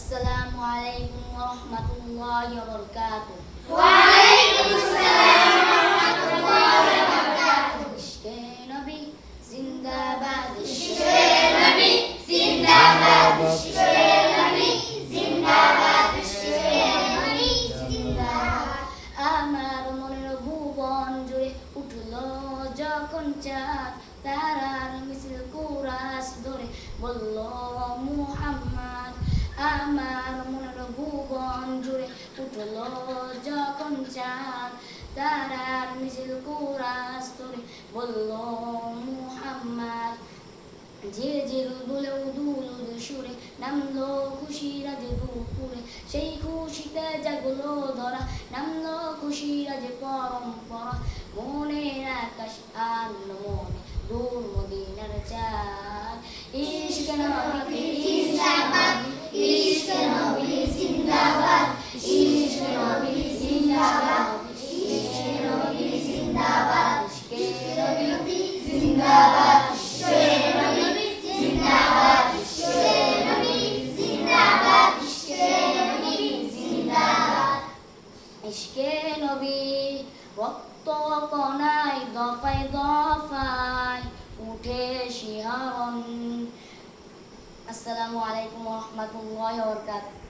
আসসালামু আলাইকুম ওয়া রাহমাতুল্লাহি ওয়া বারাকাতুহু। ওয়ালাইকুম আসসালাম ওয়া রাহমাতুল্লাহি ওয়া বারাকাতুহু। ইশকে নবী জিন্দাবাদ, ইশকে নবী জিন্দাবাদ, ইশকে নবী জিন্দাবাদ, ইশকে নবী জিন্দাবাদ। আমার মনের ভুবন জুড়ে উঠলো যখন চাঁদ, তারার মিছিল কুরাস ধরে বলল মুহাম্মদ। আমার মনের ভুবন জুড়ে উঠলো যখন চাঁদ, তারার মিছিল কুরাস ধরে বলল মুহাম্মদ। ঝিরঝির দুলে উদুল সুরে নামলো খুশিরাজ দুপুরে, সেই খুশিতে জাগলো ধরা, নামলো খুশিরাজ পরম্পরা। মনের আকাশ আনলো মনে দূর মদিনার চাঁদ। ইশকে নবী জিন্দাবাদ, ইশকে নবী জিন্দাবাদ, ইশকে নবী জিন্দাবাদ, ইশকে নবী জিন্দাবাদ, ইশকে নবী জিন্দাবাদ, ইশকে নবী জিন্দাবাদ, ইশকে নবী জিন্দাবাদ, ইশকে নবী জিন্দাবাদ। ইশকে নবী রক্ত কণায় দফায় দফায় উঠে শিহরণ। আসসালামু আলাইকুম ওয়া রাহমাতুল্লাহি ওয়া বারাকাতুহু।